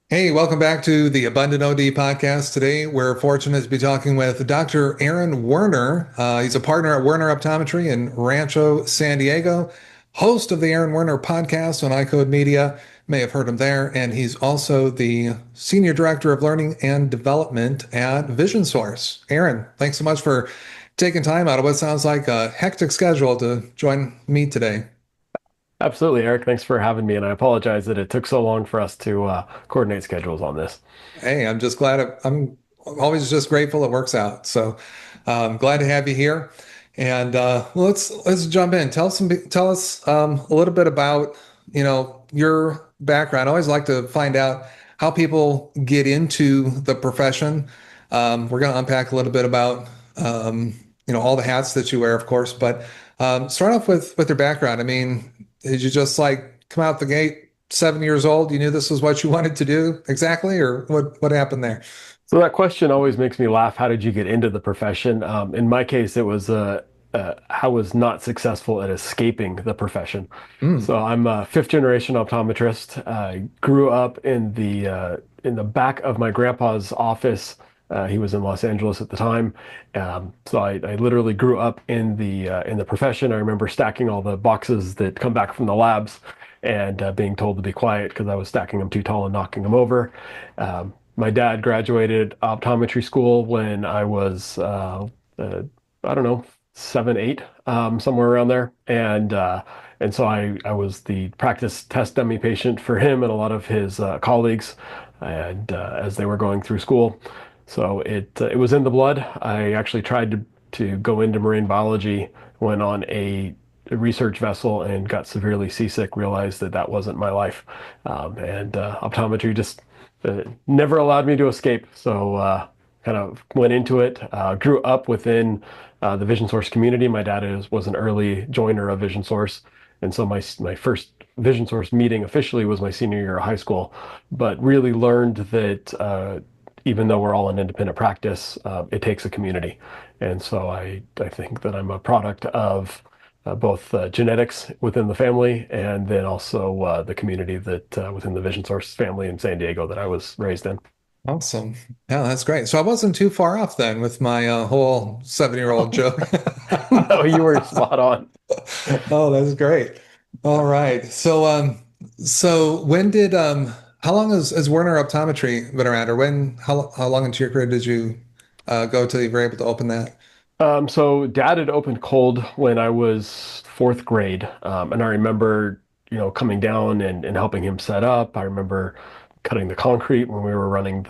Hey, welcome back to the Abundant OD podcast. Today, we're fortunate to be talking with Dr. Aaron Werner. He's a partner at Werner Optometry in Rancho, San Diego, host of the Aaron Werner podcast on iCode Media. May have heard him there. And he's also the Senior Director of Learning and Development at Vision Source. Aaron, thanks so much for taking time out of what sounds like a hectic schedule to join me today. Absolutely, Eric. Thanks for having me, and I apologize that it took so long for us to coordinate schedules on this. Hey, I'm just glad I'm always just grateful it works out. So glad to have you here. And let's jump in. Tell us a little bit about your background. I always like to find out how people get into the profession. We're going to unpack a little bit about all the hats that you wear, of course. But start off with your background. I mean, did you just like come out the gate 7 years old? You knew this was what you wanted to do exactly, or what happened there? So that question always makes me laugh. How did you get into the profession? In my case, it was I was not successful at escaping the profession. Mm. So I'm a fifth generation optometrist. I grew up in the back of my grandpa's office. He was in Los Angeles at the time, so I literally grew up in the profession. I remember stacking all the boxes that come back from the labs, and being told to be quiet because I was stacking them too tall and knocking them over. My dad graduated optometry school when I was, I don't know, 7, 8, somewhere around there, and so I was the practice test dummy patient for him and a lot of his colleagues, and as they were going through school. So it was in the blood. I actually tried to go into marine biology, went on a research vessel and got severely seasick, realized that that wasn't my life. And optometry just never allowed me to escape. So kind of went into it, grew up within the Vision Source community. My dad was an early joiner of Vision Source. And so my first Vision Source meeting officially was my senior year of high school, but really learned that even though we're all in independent practice, it takes a community. And so I think that I'm a product of both genetics within the family and then also the community that within the Vision Source family in San Diego that I was raised in. Awesome. Yeah, that's great. So I wasn't too far off then with my whole 7-year-old joke. No, you were spot on. Oh, that's great. All right. So when did how long has Werner Optometry been around, or how long into your career did you go till you were able to open that? So dad had opened cold when I was fourth grade. And I remember, coming down and helping him set up. I remember cutting the concrete when we were running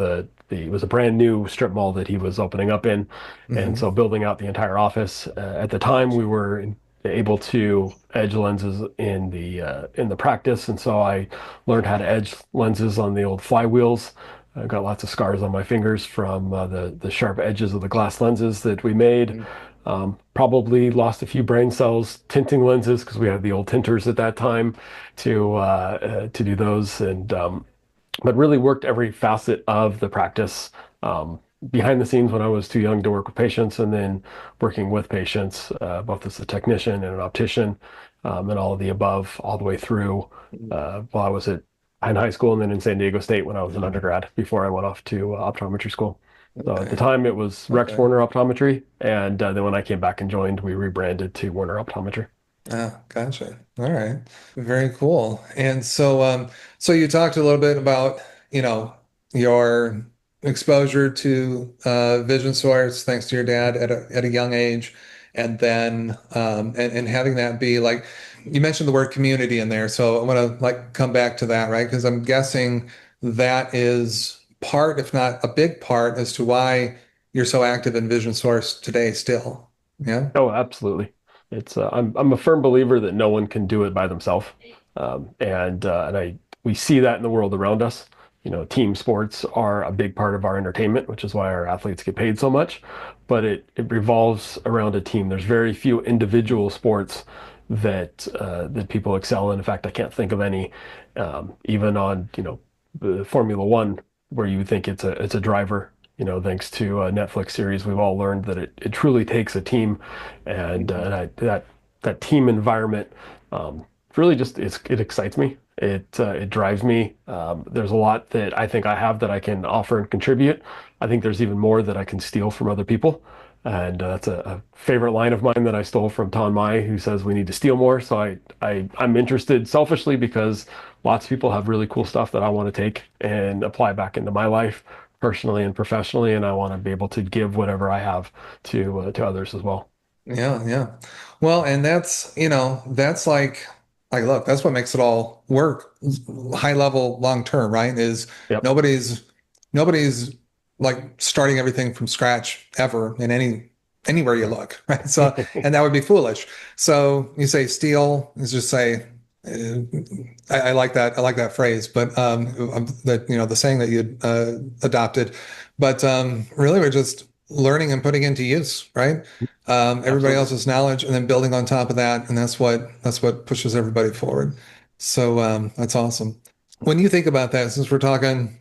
it was a brand new strip mall that he was opening up in. And Hmm. so building out the entire office. At the time we were able to edge lenses in the practice. And so I learned how to edge lenses on the old flywheels. I've got lots of scars on my fingers from the sharp edges of the glass lenses that we made. Probably lost a few brain cells tinting lenses because we had the old tinters at that time to do those, and but really worked every facet of the practice. Behind the scenes when I was too young to work with patients, and then working with patients, both as a technician and an optician, and all of the above, all the way through while I was in high school and then in San Diego State when I was an undergrad before I went off to optometry school. So at the Okay. time it was Rex Okay. Werner Optometry, and then when I came back and joined, we rebranded to Werner Optometry. Ah, gotcha. All right. Very cool. And so you talked a little bit about, your exposure to vision source thanks to your dad at a young age. And then and having that be like you mentioned the word community in there. So I want to like come back to that, right? Because I'm guessing that is part, if not a big part, as to why you're so active in vision source today still. Yeah. Oh, absolutely. It's I'm a firm believer that no one can do it by themselves, and I we see that in the world around us. Team sports are a big part of our entertainment, which is why our athletes get paid so much. But it revolves around a team. There's very few individual sports that people excel in. In fact, I can't think of any, even on the Formula One, where you think it's a driver. Thanks to a Netflix series, we've all learned that it truly takes a team, and that team environment really just it excites me. It drives me. There's a lot that I think I have that I can offer and contribute. I think there's even more that I can steal from other people. And that's a favorite line of mine that I stole from Ton Mai, who says we need to steal more. So I'm interested selfishly because lots of people have really cool stuff that I want to take and apply back into my life, personally and professionally, and I want to be able to give whatever I have to others as well. Yeah, yeah. Well, and that's, that's like, look, that's what makes it all work high level, long term, right? Is Yep. nobody's, nobody's like starting everything from scratch ever in anywhere you look, right? So, and that would be foolish. So you say steal is just say, uh, I like that. I like that phrase, but that, the saying that you adopted, but really we're just learning and putting into use, right? Everybody Absolutely. else's knowledge and then building on top of that, and that's what pushes everybody forward. So that's awesome. When you think about that, since we're talking,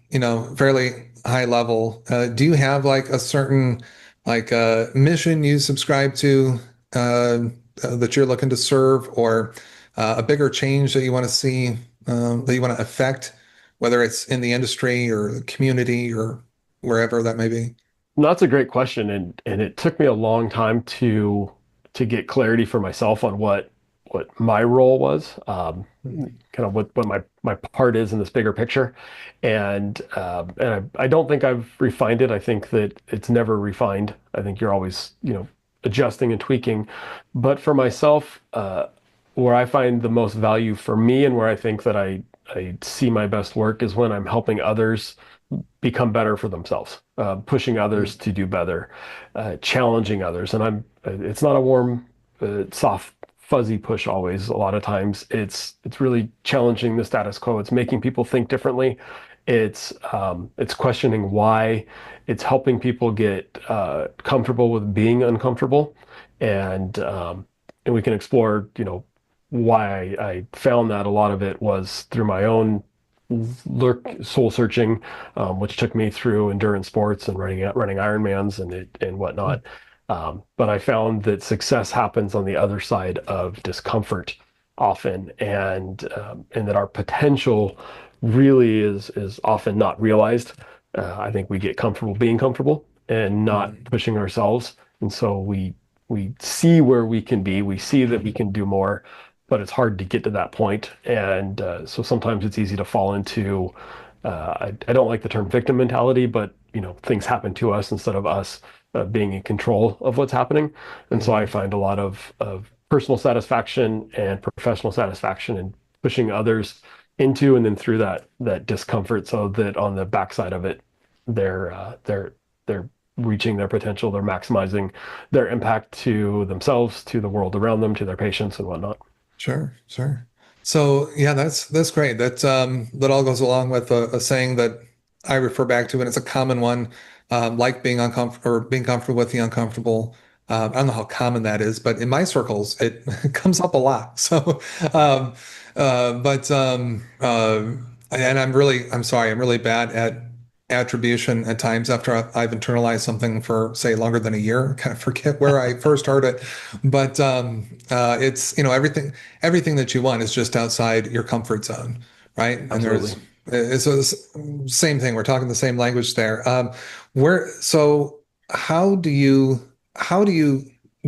fairly high level, do you have like a certain like mission you subscribe to that you're looking to serve, or a bigger change that you want to see, that you want to affect, whether it's in the industry or the community or wherever that may be? No, that's a great question, and it took me a long time to get clarity for myself on what my role was, kind of what my part is in this bigger picture, and I don't think I've refined it. I think that it's never refined. I think you're always adjusting and tweaking, but for myself, where I find the most value for me and where I think that I see my best work is when I'm helping others become better for themselves, pushing others to do better, challenging others. And it's not a warm, soft, fuzzy push always. A lot of times it's really challenging the status quo. It's making people think differently. It's questioning why. It's helping people get comfortable with being uncomfortable, and we can explore, why I found that a lot of it was through my own soul searching, which took me through endurance sports and running Ironmans and whatnot. But I found that success happens on the other side of discomfort often, and that our potential really is often not realized. I think we get comfortable being comfortable and not Mhm. pushing ourselves, and so we see where we can be. We see that we can do more, but it's hard to get to that point. And so sometimes it's easy to fall into, I don't like the term victim mentality, but things happen to us instead of us being in control of what's happening. And so I Mhm. find a lot of personal satisfaction and professional satisfaction in pushing others into and then through that discomfort, so that on the backside of it, they're reaching their potential, they're maximizing their impact to themselves, to the world around them, to their patients and whatnot. Sure, sure. So yeah, that's great. That all goes along with a saying that I refer back to, and it's a common one, like being uncomfortable or being comfortable with the uncomfortable. I don't know how common that is, but in my circles, it comes up a lot. So, but and I'm sorry, I'm really bad at attribution at times after I've internalized something for, say, longer than a year. I kind of forget where I first heard it, but it's everything that you want is just outside your comfort zone, right? And Absolutely. it's same thing. We're talking the same language there. Where so how do you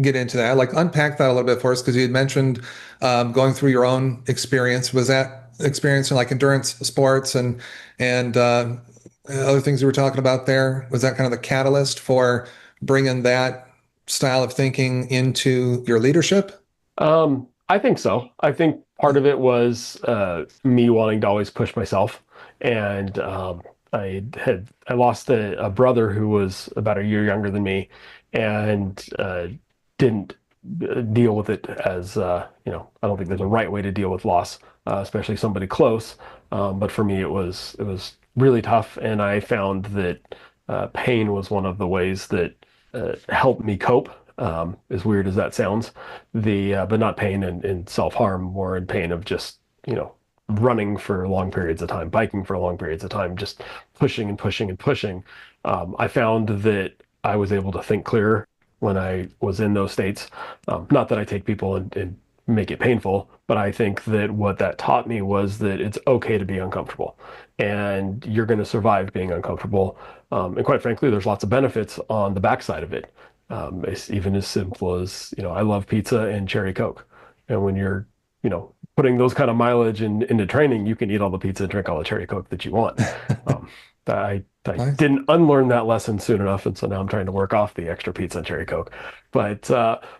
get into that? Like unpack that a little bit for us because you had mentioned going through your own experience. Was that experience in like endurance sports and other things you were talking about there? Was that kind of the catalyst for bringing that style of thinking into your leadership? I think so. I think part of it was me wanting to always push myself, and I lost a brother who was about a year younger than me, and didn't deal with it as I don't think there's a right way to deal with loss, especially somebody close. But for me, it was really tough, and I found that pain was one of the ways that helped me cope. As weird as that sounds, the but not pain and self-harm, more in pain of just running for long periods of time, biking for long periods of time, just pushing and pushing and pushing. I found that I was able to think clearer when I was in those states. Not that I take people and make it painful. But I think that what that taught me was that it's okay to be uncomfortable, and you're going to survive being uncomfortable. And quite frankly, there's lots of benefits on the backside of it. It's even as simple as, I love pizza and cherry Coke. And when you're, putting those kind of mileage into training, you can eat all the pizza and drink all the cherry Coke that you want. Um, I Nice. didn't unlearn that lesson soon enough, and so now I'm trying to work off the extra pizza and cherry Coke. But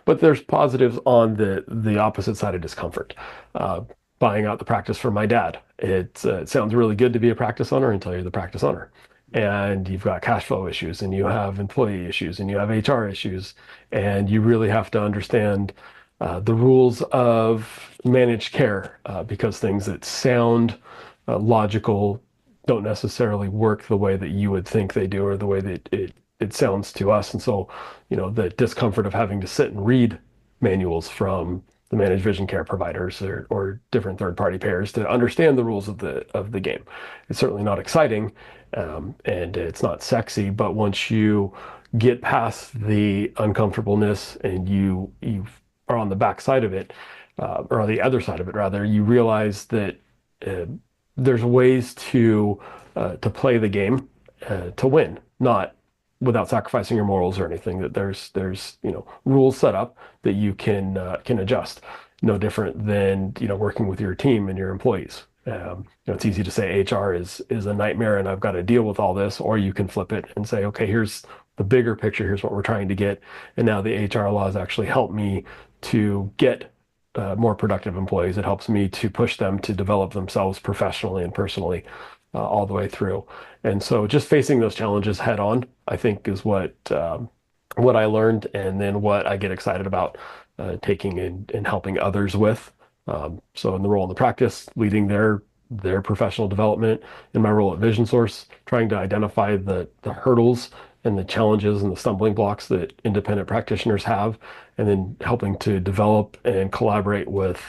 there's positives on the opposite side of discomfort. Uh, Buying out the practice for my dad. It sounds really good to be a practice owner until you're the practice owner, and you've got cash flow issues, and you have employee issues, and you have HR issues, and you really have to understand the rules of managed care, because things that sound logical don't necessarily work the way that you would think they do, or the way that it sounds to us. And so, the discomfort of having to sit and read manuals from the managed vision care providers, or different third-party payers, to understand the rules of the game. It's certainly not exciting, and it's not sexy, but once you get past the uncomfortableness, and you are on the back side of it, or on the other side of it rather, you realize that uh, there's ways to play the game, to win, not without sacrificing your morals or anything. That there's rules set up that you can adjust. No different than working with your team and your employees. It's easy to say HR is a nightmare and I've got to deal with all this, or you can flip it and say, okay, here's the bigger picture. Here's what we're trying to get, and now the HR laws actually help me to get more productive employees. It helps me to push them to develop themselves professionally and personally, all the way through. And so just facing those challenges head on, I think, is what I learned, and then what I get excited about taking and helping others with. So in the role in the practice, leading their professional development, in my role at Vision Source, trying to identify the hurdles and the challenges and the stumbling blocks that independent practitioners have, and then helping to develop and collaborate with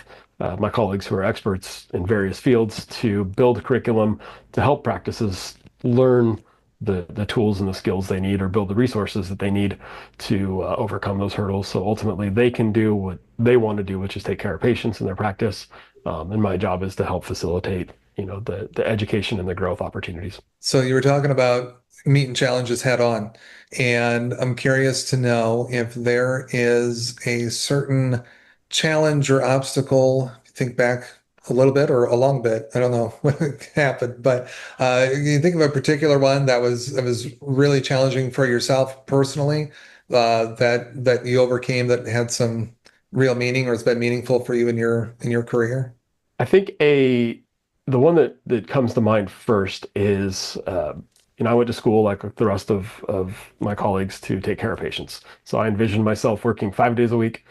my colleagues who are experts in various fields to build a curriculum to help practices learn the tools and the skills they need, or build the resources that they need to overcome those hurdles. So ultimately, they can do what they want to do, which is take care of patients in their practice. And my job is to help facilitate, the education and the growth opportunities. So you were talking about meeting challenges head on, and I'm curious to know if there is a certain challenge or obstacle. Think back a little bit or a long bit. I don't know what happened, but you think of a particular one that was really challenging for yourself personally, that you overcame, that had some real meaning or has been meaningful for you in your career. I think the one that comes to mind first is, I went to school like the rest of my colleagues to take care of patients. So I envisioned myself working 5 days a week,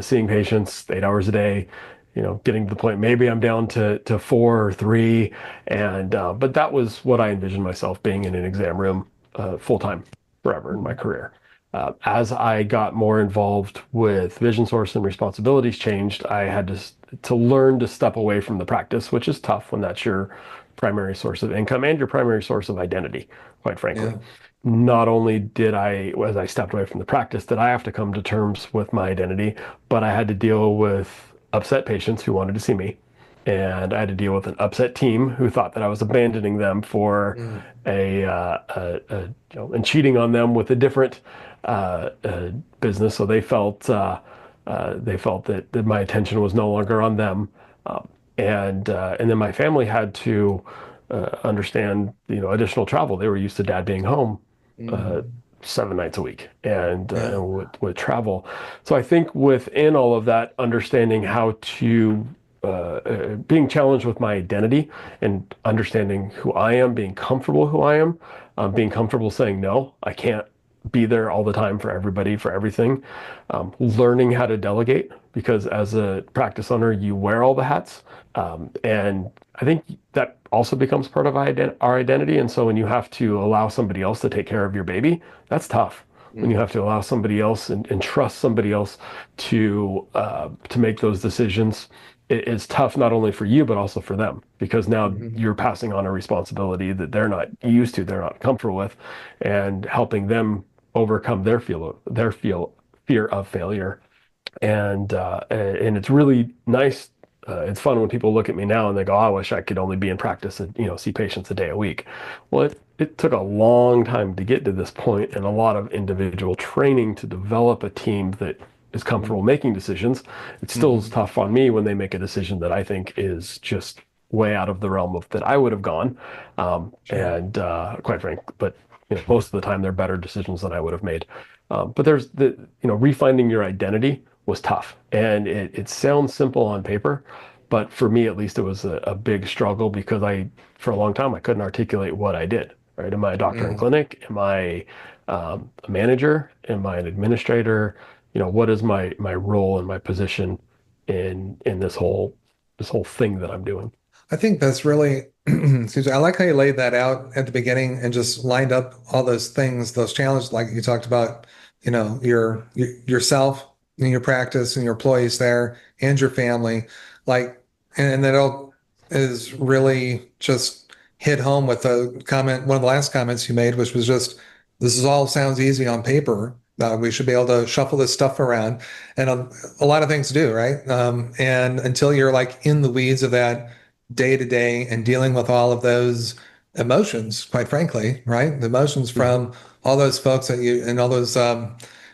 seeing patients 8 hours a day, getting to the point maybe I'm down to 4 or 3, and but that was what I envisioned myself being, in an exam room, full time, forever in my career. As I got more involved with Vision Source and responsibilities changed, I had to learn to step away from the practice, which is tough when that's your primary source of income and your primary source of identity, quite frankly. Yeah. Not only did I, as I stepped away from the practice, did I have to come to terms with my identity, but I had to deal with upset patients who wanted to see me. And I had to deal with an upset team who thought that I was abandoning them for Mm. and cheating on them with a different business. So they felt that my attention was no longer on them, and then my family had to understand, additional travel. They were used to dad being home uh, Mm. 7 nights a week, and Yeah. would travel. So I think within all of that, understanding how to being challenged with my identity, and understanding who I am, being comfortable who I am, being comfortable saying no, I can't be there all the time for everybody, for everything. Learning how to delegate, because as a practice owner, you wear all the hats. And I think that also becomes part of our identity. And so when you have to allow somebody else to take care of your baby, that's tough. When you Mm. have to allow somebody else, and trust somebody else to make those decisions, it is tough, not only for you but also for them, because now Mhm. you're passing on a responsibility that they're not used to, they're not comfortable with, and helping them overcome their fear of failure. And it's really nice. It's fun when people look at me now and they go, "Oh, I wish I could only be in practice and see patients a day a week." Well, it took a long time to get to this point and a lot of individual training to develop a team that is comfortable making decisions. It still is Mm-hmm. tough on me when they make a decision that I think is just way out of the realm of that I would have gone. Sure. And quite frank, but most of the time they're better decisions than I would have made. But there's refinding your identity was tough. And it sounds simple on paper, but for me at least, it was a big struggle because for a long time, I couldn't articulate what I did, right? Am I a doctor in Mm. clinic? Am I a manager? Am I an administrator? What is my role and my position in this whole thing that I'm doing? I think that's really, excuse me, I like how you laid that out at the beginning and just lined up all those things, those challenges, like you talked about, yourself and your practice and your employees there and your family, like, and that all is really just hit home with a comment, one of the last comments you made, which was just, this is all sounds easy on paper. We should be able to shuffle this stuff around and a lot of things to do, right? And until you're like in the weeds of that day to day and dealing with all of those emotions, quite frankly, right? The emotions Mhm. from all those folks that you and all those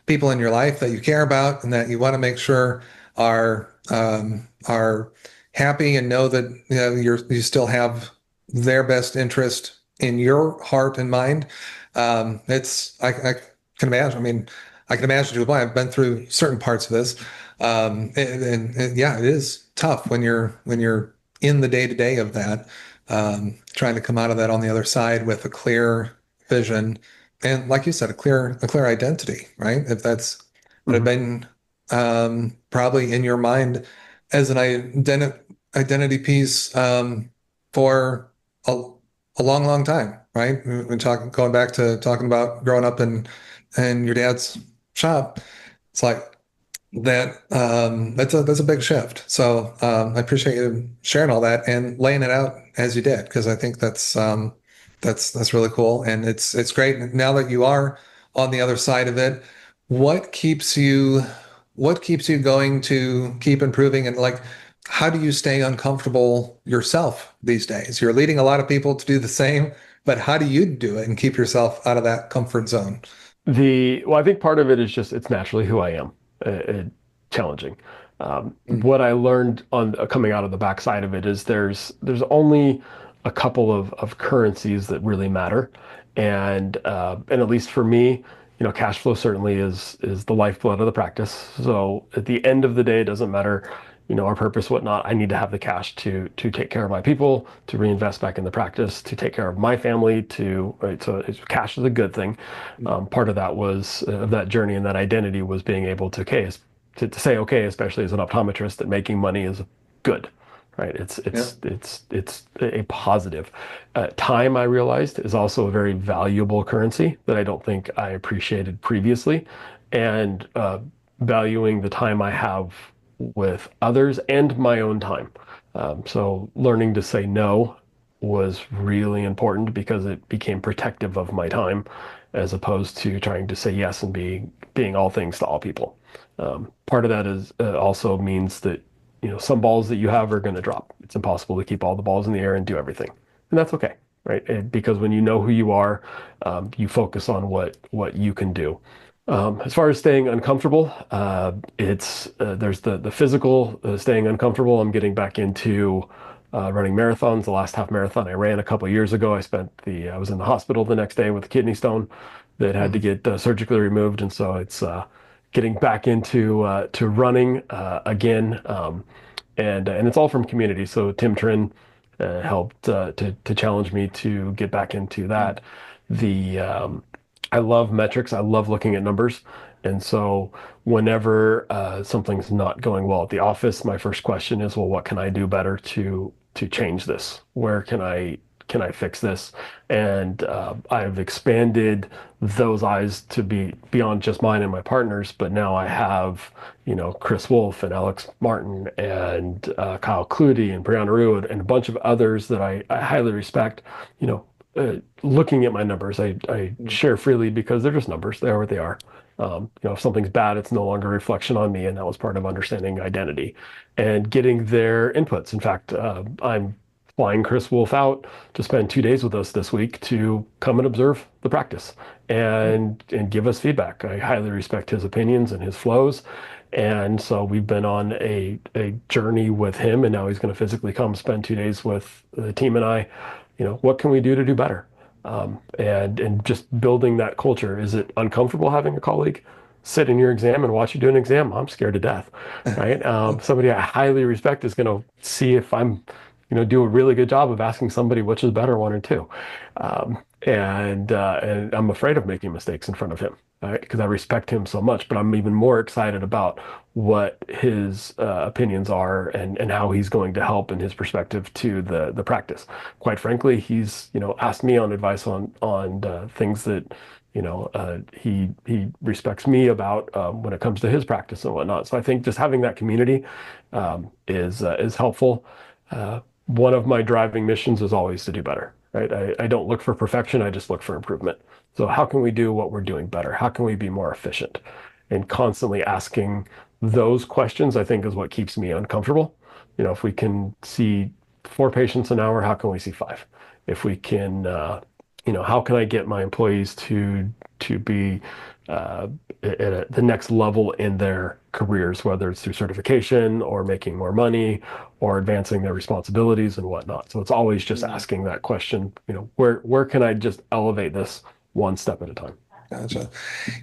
people in your life that you care about and that you want to make sure are happy and know that you still have their best interest in your heart and mind. I can imagine. I mean, I can imagine to a point. I've been through certain parts of this, and yeah, it is tough when you're in the day to day of that, trying to come out of that on the other side with a clear vision and, like you said, a clear identity, right? If that's what had Mhm. been probably in your mind as an identity piece for a long, long time, right? When talking, going back to talking about growing up in your dad's shop, it's like that's a big shift. So I appreciate you sharing all that and laying it out as you did because I think that's really cool and it's great now that you are on the other side of it. What keeps you what keeps you going to keep improving and like how do you stay uncomfortable yourself these days? You're leading a lot of people to do the same, but how do you do it and keep yourself out of that comfort zone? Well, I think part of it is just it's naturally who I am, challenging. What I learned on coming out of the backside of it is there's only a couple of currencies that really matter, and at least for me, cash flow certainly is the lifeblood of the practice. So at the end of the day, it doesn't matter, our purpose, whatnot. I need to have the cash to take care of my people, to reinvest back in the practice, to take care of my family. Right, so cash is a good thing. Part of that was of that journey and that identity was being able to to say okay, especially as an optometrist, that making money is good, right? It's Yeah. it's it's it's a positive. Time, I realized, is also a very valuable currency that I don't think I appreciated previously, and valuing the time I have with others and my own time. So learning to say no was really important because it became protective of my time as opposed to trying to say yes and being all things to all people. Part of that is also means that some balls that you have are going to drop. It's impossible to keep all the balls in the air and do everything, and that's okay, right? Because when you know who you are, you focus on what you can do. As far as staying uncomfortable, it's there's the physical staying uncomfortable. I'm getting back into running marathons. The last half marathon I ran a couple of years ago, I was in the hospital the next day with a kidney stone that had to Mhm. get surgically removed, and so it's getting back into to running again, and it's all from community. So Tim Trin helped to challenge me to get back into that. The I love metrics. I love looking at numbers. And so whenever something's not going well at the office, my first question is, well, what can I do better to change this? Where can I fix this? And I've expanded those eyes to be beyond just mine and my partners, but now I have, Chris Wolf and Alex Martin and Kyle Clutie and Brianna Rue and a bunch of others that I highly respect, looking at my numbers. I share freely because they're just numbers. They are what they are. If something's bad, it's no longer a reflection on me, and that was part of understanding identity and getting their inputs. In fact, I'm flying Chris Wolf out to spend 2 days with us this week to come and observe the practice and give us feedback. I highly respect his opinions and his flows. And so we've been on a journey with him, and now he's going to physically come spend 2 days with the team and I. What can we do to do better? And just building that culture. Is it uncomfortable having a colleague sit in your exam and watch you do an exam? I'm scared to death, right? Somebody I highly respect is going to see if I'm, do a really good job of asking somebody which is better, one or two. And I'm afraid of making mistakes in front of him, right? Because I respect him so much, but I'm even more excited about what his opinions are and how he's going to help in his perspective to the practice. Quite frankly, he's asked me on advice on things that he respects me about when it comes to his practice and whatnot. So I think just having that community is helpful. One of my driving missions is always to do better, right? I don't look for perfection. I just look for improvement. So how can we do what we're doing better? How can we be more efficient? And constantly asking those questions, I think, is what keeps me uncomfortable. If we can see 4 patients an hour, how can we see 5? If we can, how can I get my employees to be at the next level in their careers, whether it's through certification or making more money or advancing their responsibilities and whatnot. So it's always just asking that question, where can I just elevate this one step at a time? Gotcha.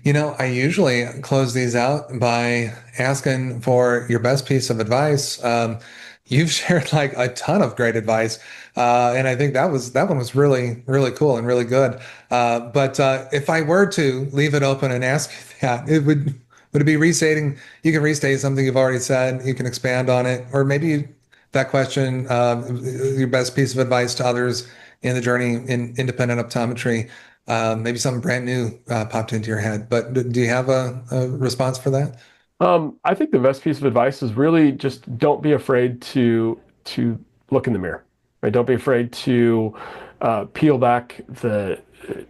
I usually close these out by asking for your best piece of advice. You've shared like a ton of great advice, and I think that one was really really cool and really good. But if I were to leave it open and ask you that, would it be restating? You can restate something you've already said. You can expand on it, or maybe that question, your best piece of advice to others in the journey in independent optometry. Maybe something brand new popped into your head, but do you have a response for that? I think the best piece of advice is really just don't be afraid to look in the mirror, right? Don't be afraid to peel back the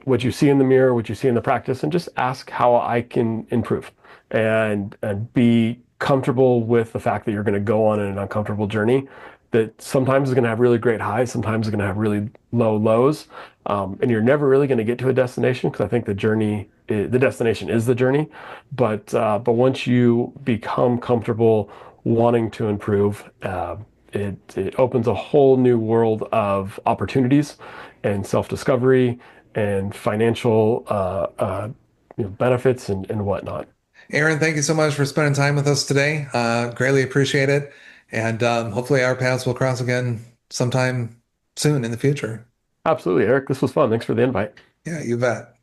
what you see in the mirror, what you see in the practice, and just ask how I can improve, and be comfortable with the fact that you're going to go on an uncomfortable journey. That sometimes is going to have really great highs, sometimes is going to have really low lows, and you're never really going to get to a destination because I think the destination is the journey. But once you become comfortable wanting to improve, it opens a whole new world of opportunities and self-discovery and financial benefits and whatnot. Aaron, thank you so much for spending time with us today. Greatly appreciate it. And hopefully our paths will cross again sometime soon in the future. Absolutely, Eric. This was fun. Thanks for the invite. Yeah, you bet.